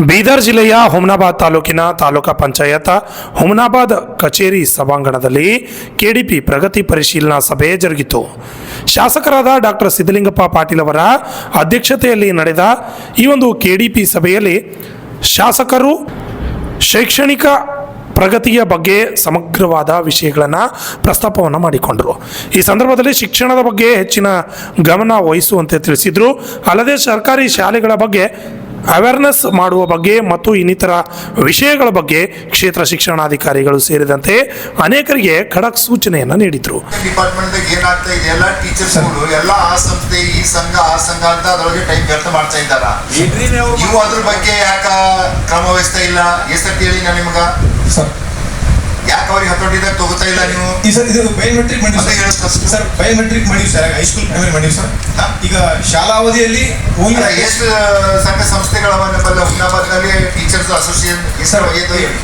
ಬೀದರ್ ಜಿಲ್ಲೆಯ ಹುಮನಾಬಾದ್ ತಾಲೂಕಿನ ತಾಲೂಕಾ ಪಂಚಾಯತ್ ಹುಮನಾಬಾದ್ ಕಚೇರಿ ಸಭಾಂಗಣದಲ್ಲಿ ಕೆಡಿಪಿ ಪ್ರಗತಿ ಪರಿಶೀಲನಾ ಸಭೆ ಜರುಗಿತು. ಶಾಸಕರಾದ ಡಾಕ್ಟರ್ ಸಿದ್ದಲಿಂಗಪ್ಪ ಪಾಟೀಲ್ ಅವರ ಅಧ್ಯಕ್ಷತೆಯಲ್ಲಿ ನಡೆದ ಈ ಒಂದು ಕೆಡಿಪಿ ಸಭೆಯಲ್ಲಿ ಶಾಸಕರು ಶೈಕ್ಷಣಿಕ ಪ್ರಗತಿಯ ಬಗ್ಗೆ ಸಮಗ್ರವಾದ ವಿಷಯಗಳನ್ನು ಪ್ರಸ್ತಾಪವನ್ನು ಮಾಡಿಕೊಂಡರು. ಈ ಸಂದರ್ಭದಲ್ಲಿ ಶಿಕ್ಷಣದ ಬಗ್ಗೆ ಹೆಚ್ಚಿನ ಗಮನ ವಹಿಸುವಂತೆ ತಿಳಿಸಿದರು. ಅಲ್ಲದೆ ಸರ್ಕಾರಿ ಶಾಲೆಗಳ ಬಗ್ಗೆ ಅವೇರ್ನೆಸ್ ಮಾಡುವ ಬಗ್ಗೆ ಮತ್ತು ಇನ್ನಿತರ ವಿಷಯಗಳ ಬಗ್ಗೆ ಕ್ಷೇತ್ರ ಶಿಕ್ಷಣಾಧಿಕಾರಿಗಳು ಸೇರಿದಂತೆ ಅನೇಕರಿಗೆ ಖಡಕ್ ಸೂಚನೆಯನ್ನು ನೀಡಿದರು. ಡಿಪಾರ್ಟ್ಮೆಂಟ್ ಏನಾಗ್ತಾ ಇದೆ, ಎಲ್ಲ ಟೀಚರ್ಸ್ಗಳು ಎಲ್ಲ ಆ ಸಂಸ್ಥೆ ಈ ಸಂಘ ಆ ಸಂಘ ಅಂತ ಅದರೊಳಗೆ ಟೈಮ್ ವ್ಯರ್ಥ ಮಾಡ್ತಾ ಇದ್ದಾರ. ನೀವು ಅದ್ರ ಬಗ್ಗೆ ಯಾಕ ಕ್ರಮ ವಹಿಸ್ತಾ ಇಲ್ಲ? ಎಷ್ಟಂತ ಹೇಳಿ ನಾನು ನಿಮ್ಗ ಯಾಕೆ ಅವ್ರಿಗೆ ಹತೋಟಿದಾಗ ತಗೋತಾ ಇಲ್ಲ ನೀವು? ಇದು ಬಯೋಮೆಟ್ರಿಕ್ ಮಾಡಿ ಸರ್, ಬಯೋಮೆಟ್ರಿಕ್ ಮಾಡಿವಿ ಸರ್, ಹೈಸ್ಕೂಲ್ ಪ್ರೈಮರಿ ಮಾಡಿವಿ ಸರ್. ಈಗ ಶಾಲಾ ಅವಧಿಯಲ್ಲಿ ಎಷ್ಟು ಸಂಘ ಸಂಸ್ಥೆಗಳವ ನಮ್ಮಲ್ಲಿ ಹುಮನಾಬಾದ್ನಲ್ಲಿ ಟೀಚರ್ಸ್ ಅಸೋಸಿಯೇಷನ್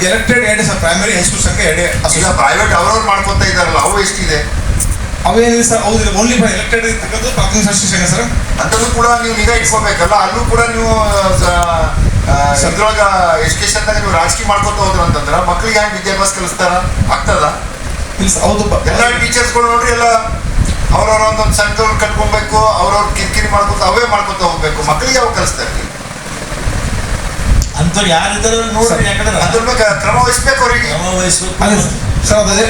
ಎಲೆಕ್ಟೆಡ್ ಎರಡೇ ಸರ್, ಪ್ರೈಮರಿ ಹೈಸ್ಕೂಲ್ ಸಂಖ್ಯೆ ಎರಡೇ. ಈಗ ಪ್ರೈವೇಟ್ ಅವ್ರವ್ರು ಮಾಡ್ಕೊತಾ ಇದಾರಲ್ಲ, ಅವು ಎಷ್ಟಿದೆ? ಅವೇನಿದೆ ಸರ್, ಹೌದಿಲ್ಲ, ಓನ್ಲಿ ಫಾರ್ ಎಲೆಕ್ಟೆಡ್ ಇರ್ತಕ್ಕಂಥ ಪ್ರಾಥಮಿಕ ಶಿಕ್ಷಣ ಸರ್. ಅಂತದ್ದು ಕೂಡ ನೀವು ನಿಗಾ ಇಟ್ಕೋಬೇಕಲ್ಲ. ಅಲ್ಲೂ ಕೂಡ ನೀವು ಇದ್ರೊಳಗ ಎಜುಕೇಶನ್ದಾಗ ನೀವು ರಾಜಕೀಯ ಮಾಡ್ಕೊತ ಹೋದ್ರ ಅಂತಂದ್ರ ಮಕ್ಳಿಗೆ ಹೆಂಗ್ ವಿದ್ಯಾಭ್ಯಾಸ ಕಲಿಸ್ತಾರ? ಆಗ್ತದ? ಹೌದು. ಎಲ್ಲ ಟೀಚರ್ಸ್ಗಳು ನೋಡ್ರಿ, ಎಲ್ಲ ಅವ್ರವ್ರ ಒಂದೊಂದು ಸಂಘಗಳು ಕಟ್ಕೊಬೇಕು, ಅವ್ರವ್ರ ಕಿರಿಕಿರಿ ಮಾಡ್ಕೊತ ಅವೇ ಮಾಡ್ಕೊತ ಹೋಗ್ಬೇಕು. ಮಕ್ಳಿಗೆ ಯಾವ ಕಲಿಸ್ತಾರೆ? ಅಂತ ಯಾರಿದ್ದಾರೆ ನೋಡ್ರಿ, ಯಾಕಂದ್ರೆ ಅದ್ರ ಬಗ್ಗೆ ಕ್ರಮ ವಹಿಸ್ಬೇಕು ಅವ್ರಿಗೆ. ಸರ್ ಅದೇ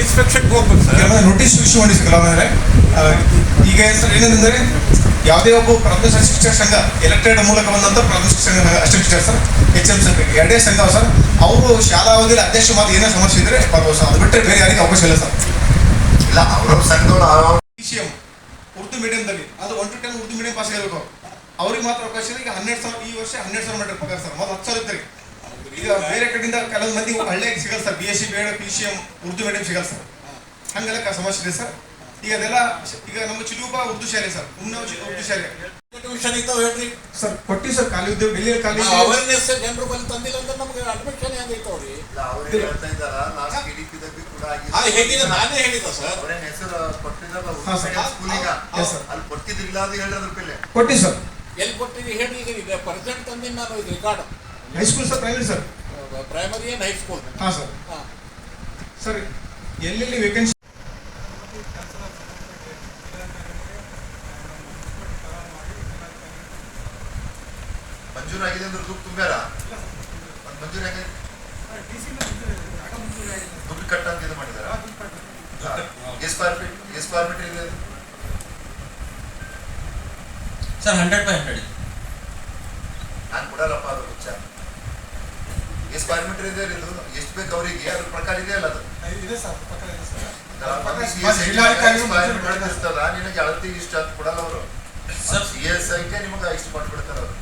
ಇನ್ಸ್ಪೆಕ್ಷನ್ಗೆ ಹೋಗ್ಬೇಕು ಸರ್, ನೋಟಿಸ್ ಇಶ್ಯೂ ಮಾಡಿ ಸರ್. ಈಗ ಸರ್ ಏನೇನೆಂದರೆ ಯಾವುದೇ ಒಬ್ಬ ಪ್ರಾಥಮಿಕ ಶಿಕ್ಷಕ ಸಂಘ ಎಲೆಕ್ಟೆಡ್ ಮೂಲಕ ಬಂದಂಥ ಪ್ರಾಥಮಿಕ ಶಿಕ್ಷಕ ಸಂಘ ಅಷ್ಟೇ ಸರ್, HM ಸಂಘ ಎರಡೇ ಸಂಘ ಸರ್. ಅವರು ಶಾಲಾ ಅವಧಿಯಲ್ಲಿ ಅಧ್ಯಕ್ಷ ಮಾತ್ರ ಏನೇ ಸಮಸ್ಯೆ ಇದ್ರೆ ಬರ್ಬೋದು ಸರ್, ಅದು ಬಿಟ್ಟರೆ ಬೇರೆ ಯಾರಿಗೆ ಅವಕಾಶ ಇಲ್ಲ ಸರ್. ಇಲ್ಲ, ಅವ್ರವ್ರ ಸಂಘದವ್ರು PCM ಉರ್ದು ಮೀಡಿಯಂದಲ್ಲಿ ಅದು 1 to 10 ಉರ್ದು ಮೀಡಿಯಂ ಪಾಸ್ ಆಗಿರ್ಬೇಕು, ಅವ್ರಿಗೆ ಮಾತ್ರ ಅವಕಾಶ ಇಲ್ಲ. ಈಗ 12,000 ಈ ವರ್ಷ 12,000 ಮಾಡಿರೋ ಪಗಾರ ಸರ್, ಮೊದಲು 10,000 ಇದ್ರಿ. ಈಗ ಬೇರೆ ಕಡೆಯಿಂದ ಕೆಲವು ಮಂದಿ ಹಳ್ಳಿಯಾಗಿ ಸಿಗಲ್ಲ ಸರ್, BSc ಬೇಡ PCM ಉರ್ದು ಮೀಡಿಯಂ ಸಿಗಲ್ಲ ಸರ್, ಹಂಗೆಲ್ಲ ಸಮಸ್ಯೆ ಇದೆ ಸರ್. ಈಗ ಅದೆಲ್ಲ ಈಗ ನಮ್ಮ ಚಿಲುಬ ಉರ್ದು ಶಾಲೆ ಸರ್, ಉರ್ದು ಶಾಲೆ ಹೇಳ್ರಿ ಸರ್ ಕೊಟ್ಟಿ ಸರ್, ಖಾಲಿ ಉದ್ಯೋಗ ಡೆಲ್ಲಿ ಖಾಲಿ ಅವೇರ್ನೆಸ್ ಜನರು ಬಂದು ತಂದಿಲ್ಲ ಅಂದ್ರೆ ನಮ್ಗೆ ಅಡ್ಮಿಷನ್ ಹೆಂಗೈತವ್ರಿ? ಅವ್ರು ಹೇಳ್ತಾ ಇದ್ದಾರ ಲಾಸ್ಟ್ KDP ಕೂಡ ಹೇಗಿದೆ, ನಾನೇ ಹೇಳಿದ ಸರ್, ಅವ್ರೇನ್ ಹೆಸರು ಕೊಟ್ಟಿದ್ದಾರಲ್ಲ ಸ್ಕೂಲಿಗ, ಅಲ್ಲಿ ಕೊಟ್ಟಿದ್ರಿಲ್ಲ ಅದು ಹೇಳಿದ್ರ ಮೇಲೆ ಕೊಟ್ಟಿ ಸರ್. ಎಲ್ಲಿ ಕೊಟ್ಟಿರಿ ಹೇಳ್ರಿ? ಈಗ ಪ್ರೆಸೆಂಟ್ ತಂದಿನಿ ನಾನು ಇದು record. High school sir, primary sir, primary ಏನ್ ಹೈಸ್ಕೂಲ್? ಹಾಂ ಸರ್. ಸರ್ ಎಲ್ಲೆಲ್ಲಿ ವೇಕೆನ್ಸಿ ಮಂಜೂರಾಗಿದೆ ಅಂದ್ರೆ ದುಡ್ಡು ತುಂಬ್ಯಾರ? ಮಂಜೂರಾಗಿ ದುಡ್ಡು ಕಟ್ಟಂತ ಇದು ಮಾಡಿದಾರ? ಸ್ಕ್ವೇರ್ ಫೀಟ್ ಇದೆ ಸರ್? 100/100 ನಾನು ಕೊಡಲ್ಲಪ್ಪ, ಅದು ಹುಚ್ಚ. ಸ್ಕ್ವೇರ್ ಮೀಟರ್ ಇದೆ, ಇದು ಎಷ್ಟು ಬೇಕು ಅವರಿಗೆ ಅದ್ರ ಪ್ರಕಾರ ಇದೆ ಅಲ್ಲ? ಅದು ನಿನಗೆ ಅಳತಿ ಇಷ್ಟ ಅಂತ ಕೊಡಲ್ಲ ಅವರು. CSI ನಿಮಗೆ ಇಷ್ಟು ಕೊಟ್ಬಿಡ್ತಾರ ಅವರು.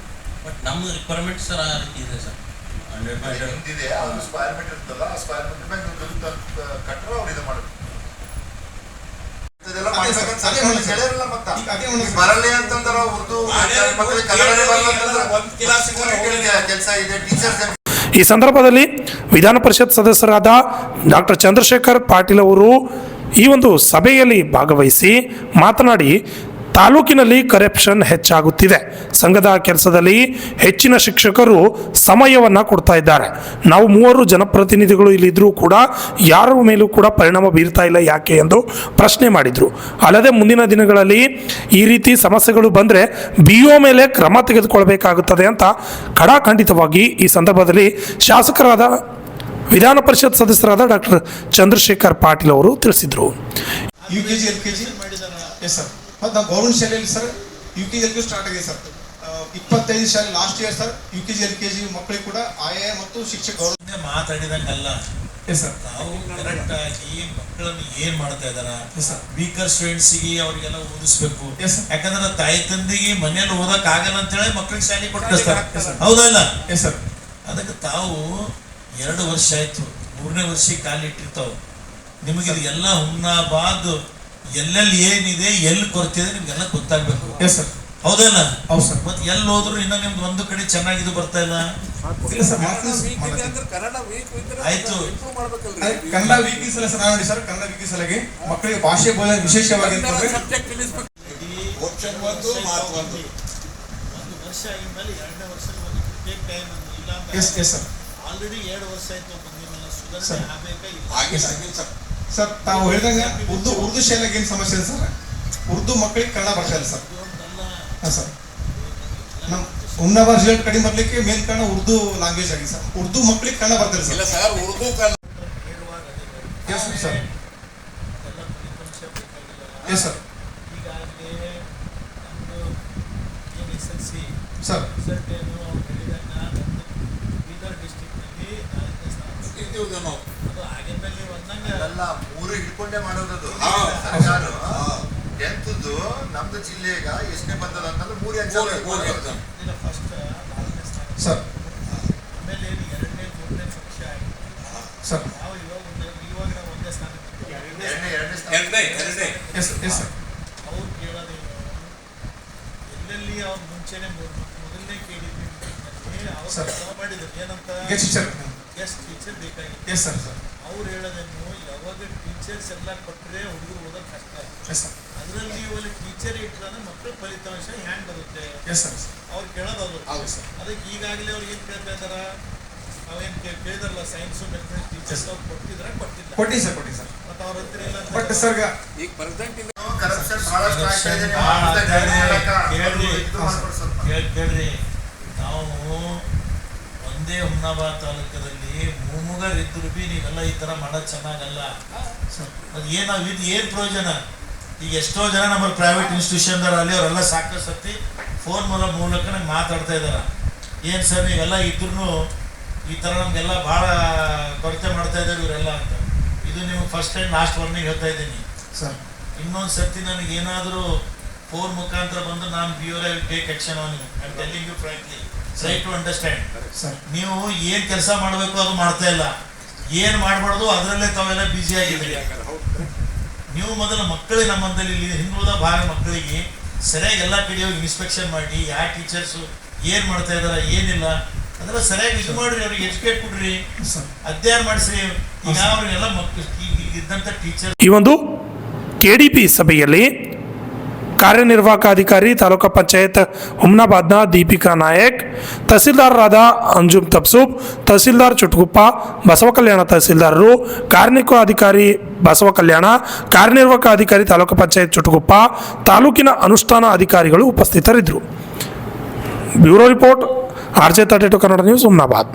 ಬಟ್ ನಮ್ಮ ರಿಕ್ವೈರ್ಮೆಂಟ್ ಸರ್ ಆ ರೀತಿ ಇದೆ ಸರ್. 100/100 ನಿಮ್ದಿದೆ, ಅದು ಸ್ಕ್ವೇರ್ ಮೀಟರ್ ಇರ್ತಲ್ಲ, ಆ ಸ್ಕ್ವೇರ್ ಮೀಟರ್ ಮೇಲೆ ನೀವು ದುಡ್ಡು ಕಟ್ಟರು ಅವ್ರು ಇದು ಮಾಡೋದು. ಬರಲ್ಲ ಅಂತಂದ್ರ ಉರ್ದು ಮಕ್ಕಳಿಗೆ ಕನ್ನಡನೇ ಬರಲ್ಲ ಕೆಲಸ ಇದೆ ಟೀಚರ್ಸ್. ಈ ಸಂದರ್ಭದಲ್ಲಿ ವಿಧಾನ ಪರಿಷತ್ ಸದಸ್ಯರಾದ ಡಾಕ್ಟರ್ ಚಂದ್ರಶೇಖರ್ ಪಾಟೀಲ್ ಅವರು ಈ ಒಂದು ಸಭೆಯಲ್ಲಿ ಭಾಗವಹಿಸಿ ಮಾತನಾಡಿ, ತಾಲೂಕಿನಲ್ಲಿ ಕರಪ್ಷನ್ ಹೆಚ್ಚಾಗುತ್ತಿದೆ, ಸಂಘದ ಕೆಲಸದಲ್ಲಿ ಹೆಚ್ಚಿನ ಶಿಕ್ಷಕರು ಸಮಯವನ್ನು ಕೊಡ್ತಾ ಇದ್ದಾರೆ, ನಾವು 3 ಜನಪ್ರತಿನಿಧಿಗಳು ಇಲ್ಲಿದ್ದರೂ ಕೂಡ ಯಾರ ಮೇಲೂ ಕೂಡ ಪರಿಣಾಮ ಬೀರ್ತಾ ಇಲ್ಲ ಯಾಕೆ ಎಂದು ಪ್ರಶ್ನೆ ಮಾಡಿದರು. ಅಲ್ಲದೆ ಮುಂದಿನ ದಿನಗಳಲ್ಲಿ ಈ ರೀತಿ ಸಮಸ್ಯೆಗಳು ಬಂದರೆ BO ಮೇಲೆ ಕ್ರಮ ತೆಗೆದುಕೊಳ್ಬೇಕಾಗುತ್ತದೆ ಅಂತ ಖಡಾಖಂಡಿತವಾಗಿ ಈ ಸಂದರ್ಭದಲ್ಲಿ ಶಾಸಕರಾದ ವಿಧಾನ ಪರಿಷತ್ ಸದಸ್ಯರಾದ ಡಾಕ್ಟರ್ ಚಂದ್ರಶೇಖರ್ ಪಾಟೀಲ್ ಅವರು ತಿಳಿಸಿದರು. UKG LKG ಎಸ್ ಸರ್, ಮತ್ತು ನಾವು ಗೌರ್ಮೆಂಟ್ ಶಾಲೆಯಲ್ಲಿ ಸರ್ UKG LKG ಸ್ಟಾರ್ಟ್ ಆಗಿದೆ ಸರ್. 25 ಶಾಲೆ last year sir. UKG LKG ಮಕ್ಕಳಿಗೆ ಕೂಡ ಆಯಾ ಮತ್ತು ಶಿಕ್ಷಕ ಗೌರ್ಮೆಂಟ್ ಮಾತಾಡಿದಂಗಲ್ಲ. ಎಸ್ ಸರ್, ತಾವು ಕರೆಕ್ಟ್ ಆಗಿ ಮಕ್ಕಳನ್ನು ಏನ್ ಮಾಡ್ತಾ ಇದಾರ, ವೀಕರ್ ಸ್ಟೂಡೆಂಟ್ಸ್ಗೆ ಅವ್ರಿಗೆಲ್ಲ ಓದಿಸ್ಬೇಕು. ಯಾಕಂದ್ರೆ ತಾಯಿ ತಂದೆಗೆ ಮನೇಲಿ ಓದಕ್ ಆಗಲ್ಲ ಅಂತ ಹೇಳಿ ಮಕ್ಕಳಿಗೆ ಶಾಲೆ ಕೊಟ್ಟು ಹೌದಲ್ಲ? Yes sir. ಅದಕ್ಕೆ ತಾವು 2 ವರ್ಷ ಆಯ್ತು, 3ನೇ ವರ್ಷಕ್ಕೆ ಕಾಲಿಟ್ಟಿರ್ತಾವ. ನಿಮಗೆ ಇದೆಲ್ಲ ಹುಮ್ನಾಬಾದ್ ಎಲ್ಲೆಲ್ಲಿ ಏನಿದೆ, ಎಲ್ಲಿ ಕೊರತಿದೆ ನಿಮ್ಗೆಲ್ಲ ಗೊತ್ತಾಗ್ಬೇಕು. Yes sir. ಹೌದಲ್ಲ? ಹೌದು ಸರ್. ಮತ್ತೆ ಎಲ್ಲಿ ಹೋದ್ರು ಇನ್ನ ನಿಮ್ದು ಒಂದು ಕಡೆ ಚೆನ್ನಾಗಿದ್ದು ಬರ್ತಾ ಇಲ್ಲ. ಆಯ್ತು, ಕನ್ನಡ ವೀಕ್ ಸಲ ಸರ್ ನೋಡಿ ಸರ್, ಕನ್ನಡ ವೀಕ್ ಸಲಗೆ ಮಕ್ಕಳಿಗೆ ಭಾಷೆ ಬೋಧನೆ ವಿಶೇಷವಾಗಿ ವರ್ಷ ಆಗಿದ್ಮೇಲೆ 2ನೇ ವರ್ಷ ಟೈಮ್ ಇಲ್ಲ ಎಸ್ ಸರ್ ಆಲ್ರೆಡಿ 2 ವರ್ಷ ಆಯ್ತು ಬಂದಿಲ್ಲ ಸುಧಾರಣೆ ಸರ್. ಆಗಬೇಕಾ ಇಲ್ಲ ಆಗಿಲ್ಲ ಸರ್. ಸರ್ ತಾವು ಹೇಳಿದಂಗೆ ಉರ್ದು ಶಾಲೆಗೆ ಏನು ಸಮಸ್ಯೆ ಇದೆ ಸರ್? ಉರ್ದು ಮಕ್ಕಳಿಗೆ ಕನ್ನಡ ಬರ್ತಾ ಇಲ್ಲ ಸರ್. ಇದೊಂದಲ್ಲ ಹಾಂ ಸರ್. ನಮ್ಮ ಹುಮ್ನಾಬಾದ್ ರಿಸಲ್ಟ್ ಕಡಿಮೆ ಬರ್ಲಿಕ್ಕೆ ಮೇನ್ ಕಾರಣ ಉರ್ದು ಲ್ಯಾಂಗ್ವೇಜ್ ಆಗಿದೆ ಸರ್. ಉರ್ದು ಮಕ್ಕಳಿಗೆ ಕನ್ನಡ ಬರ್ತಿಲ್ಲ ಇಲ್ಲ ಸರ್. ಸರ್, ಉರ್ದು ಕನ್ನಡ ಹೇಳುವಾಗ ಅದೇ ಎಸ್ ಸರ್. ಎಲ್ಲ ಫಲಿತಾಂಶ ಬೇಕಾಗಿಲ್ಲ. Yes sir. ಈಗಾಗಲೇ ನಮ್ಮದು ಏನು SSLC ಸರ್ ರಿಸಲ್ಟ್ ಏನು ಅವ್ರು ಹೇಳಿದಾಗ ನಮ್ಮದು ಬೀದರ್ ಡಿಸ್ಟಿಕ್ನಲ್ಲಿ 4ನೇ ಸ್ಥಾನ ಇದ್ದೀವಿ ನಾವು. ಅದು ಆಗಿನ ಮೇಲೆ ಒಂದಂಗೆ ಅಲ್ಲ 3 ಹಿಡ್ಕೊಂಡೇ ಮಾಡೋದದು ಹಾ. ಸರ್ಕಾರ 10th ನಮ್ದು ಜಿಲ್ಲೆಗ ಎಷ್ಟನೇ ಬಂದದ ಅಂತಂದ್ರೆ 3 ಎಕ್ಸಾಮ್ ಇಲ್ಲ ಫಸ್ಟ್ 4ನೇ ಸ್ಥಾನ ಸರ್ ಆಮೇಲೆ 2ನೇ 3ನೇ ಪಕ್ಷ ಆಗಿ ಸರ್ ನಾವು ಇವಾಗ ನಾವು 1ನೇ ಸ್ಥಾನಕ್ಕೆ ಎರಡನೇ ಸ್ಥಾನ. ಎರಡನೇ ಎಸ್ ಸರ್. ಅವ್ರು ಕೇಳೋದೇನು ಎಲ್ಲೆಲ್ಲಿ ಅವ್ರು ಮುಂಚೆನೆ ಮೊದಲನೇ KDP ಅವ್ರು ಸರ್. ಕೆಲಸ ಮಾಡಿದ್ರು ಏನಂತ ಗೆಸ್ಟ್ ಟೀಚರ್. ಗೆಸ್ಟ್ ಟೀಚರ್ ಬೇಕಾಗಿತ್ತು ಎಸ್ ಸರ್ ಸರ್. ಅವ್ರು ಹೇಳೋದೇನು ಯಾವಾಗ ಟೀಚರ್ಸ್ ಎಲ್ಲ ಕೊಟ್ಟರೆ ಹುಡುಗರು ಓದೋದು ಕಷ್ಟ ಎಸ್ ಸರ್. ಅದರಲ್ಲಿ ಒಳ್ಳೆ ಟೀಚರ್ ಇಟ್ಟರೆ ಮಕ್ಕಳ ಫಲಿತಾಂಶ ಹ್ಯಾಂಗ್ ಬರುತ್ತೆ ಎಸ್ ಸರ್. ಅವ್ರು ಕೇಳೋದು ಹೌದು ಸರ್. ಅದಕ್ಕೆ ಈಗಾಗಲೇ ಅವ್ರು ಏನು ಕೇಳ್ತಾ ಇದಾರ ಅವೇನು ಕೇಳಿದಾರಲ್ಲ ಸೈನ್ಸು ಮೆಥಮೆಟಿಕ್ಸ್ ಟೀಚರ್ಸ್ ಅವ್ರು ಕೊಟ್ಟಿದ್ರ ಕೊಟ್ಟಿಲ್ಲ ಕೊಟ್ಟಿ ಸರ್ ಮತ್ತು ಅವ್ರ ಹತ್ರ ಇಲ್ಲ ಅಂತ ಬಟ್ ಸರ್ ಈಗ ಪ್ರೆಸೆಂಟ್ ಇದೆ. ಕರಪ್ಷನ್ ಬಹಳಷ್ಟು ಆಗ್ತಾ ಇದೆ. ನೀವು ಭಾಳ ಮಾಡ್ತಾ ಆಗ್ತಾ ಇದೆ. ಇದ್ದೀರಿ. ಕೇಳ್ರಿ. ಇದು ಮಾಡ್ಕೊಡಿ ಸ್ವಲ್ಪ. ಕೇಳ್ರಿ ನಾವು ಒಂದೇ ಹುಮ್ನಾಬಾದ್ ತಾಲೂಕದಲ್ಲಿ ಮೂಮುಗರಿದ್ರು ಬಿ ನೀವೆಲ್ಲ ಈ ಥರ ಮಾಡೋದು ಚೆನ್ನಾಗಲ್ಲ. ಅದು ಏನು ಪ್ರಯೋಜನ? ಈಗ ಎಷ್ಟೋ ಜನ ನಮ್ಮ ಪ್ರೈವೇಟ್ ಇನ್ಸ್ಟಿಟ್ಯೂಷನ್ದಾರ ಅಲ್ಲಿ ಅವರೆಲ್ಲ ಸಾಕಷ್ಟು ಸತಿ ಫೋನ್ ಮೂಲಕ ನಂಗೆ ಮಾತಾಡ್ತಾ ಇದ್ದಾರೆ, ಏನು ಸರ್ ನೀವೆಲ್ಲ ಇದ್ರೂ ಈ ಥರ ನಮಗೆಲ್ಲ ಭಾಳ ಕೊರತೆ ಮಾಡ್ತಾ ಇದ್ದಾರೆ ಇವರೆಲ್ಲ ಅಂತ. ಇದು ನಿಮಗೆ ಫಸ್ಟ್ ಟೈಮ್ ಲಾಸ್ಟ್ ವಾರ್ನಿಂಗ್ ಹೇಳ್ತಾ ಇದ್ದೀನಿ ಸರ್. ಇನ್ನೊಂದು ಸರ್ತಿ ನನಗೆ ಏನಾದರೂ ಫೋನ್ ಮುಖಾಂತರ ಬಂದು ನಾನು before I take action on you. I am telling you frankly, try to understand. Sir ನೀವು ಏನು ಕೆಲಸ ಮಾಡಬೇಕು ಅದು ಮಾಡ್ತಾ ಇಲ್ಲ, ಏನು ಮಾಡಬಾರ್ದು ಅದರಲ್ಲೇ ತಾವೆಲ್ಲ ಬ್ಯುಸಿ ಆಗಿದ್ದೀರಿ. ನೀವು ಮೊದಲು ಮಕ್ಕಳಿಗೆ ನಮ್ಮಂದಲ್ಲಿ ಇಲ್ಲಿ ಹಿಂದುಳಿದ ಭಾಗ ಮಕ್ಕಳಿಗೆ ಸರಿಯಾಗಿ ಎಲ್ಲ ಕಡೆ ಹೋಗಿ ಇನ್ಸ್ಪೆಕ್ಷನ್ ಮಾಡಿ ಯಾವ ಟೀಚರ್ಸು ಏನು ಮಾಡ್ತಾ ಇದಾರೆ ಏನಿಲ್ಲ ಅದೆಲ್ಲ ಸರಿಯಾಗಿ ಇದು ಮಾಡ್ರಿ, ಅವ್ರಿಗೆ ಎಜುಕೇಟ್ ಕೊಡ್ರಿ, ಸರ್. ಅಧ್ಯಯನ ಮಾಡಿಸ್ರಿ. ಈಗ ಅವ್ರಿಗೆಲ್ಲ ಮಕ್ಕಳು ಇದ್ದಂಥ ಟೀಚರ್ ಈ ಒಂದು KDP ಸಭೆಯಲ್ಲಿ ಕಾರ್ಯನಿರ್ವಾಹಕ ಅಧಿಕಾರಿ ತಾಲೂಕಾ ಪಂಚಾಯತ್ ಹುಮ್ನಾಬಾದ್ನ ದೀಪಿಕಾ ನಾಯಕ್, ತಹಸೀಲ್ದಾರರಾದ ಅಂಜುಮ್ ತಬ್ಸೂಬ್, ತಹಸೀಲ್ದಾರ್ ಚುಟಗುಪ್ಪ, ಬಸವ ಕಲ್ಯಾಣ ತಹಸೀಲ್ದಾರರು, ಕಾರ್ಮಿಕ ಅಧಿಕಾರಿ ಬಸವ ಕಲ್ಯಾಣ, ಕಾರ್ಯನಿರ್ವಾಹಕ ಅಧಿಕಾರಿ ತಾಲೂಕಾ ಪಂಚಾಯತ್ ಚುಟಗುಪ್ಪ, ತಾಲೂಕಿನ ಅನುಷ್ಠಾನ ಅಧಿಕಾರಿಗಳು ಉಪಸ್ಥಿತರಿದ್ದರು. Bureau report RJ32 Kannada news Humnabad.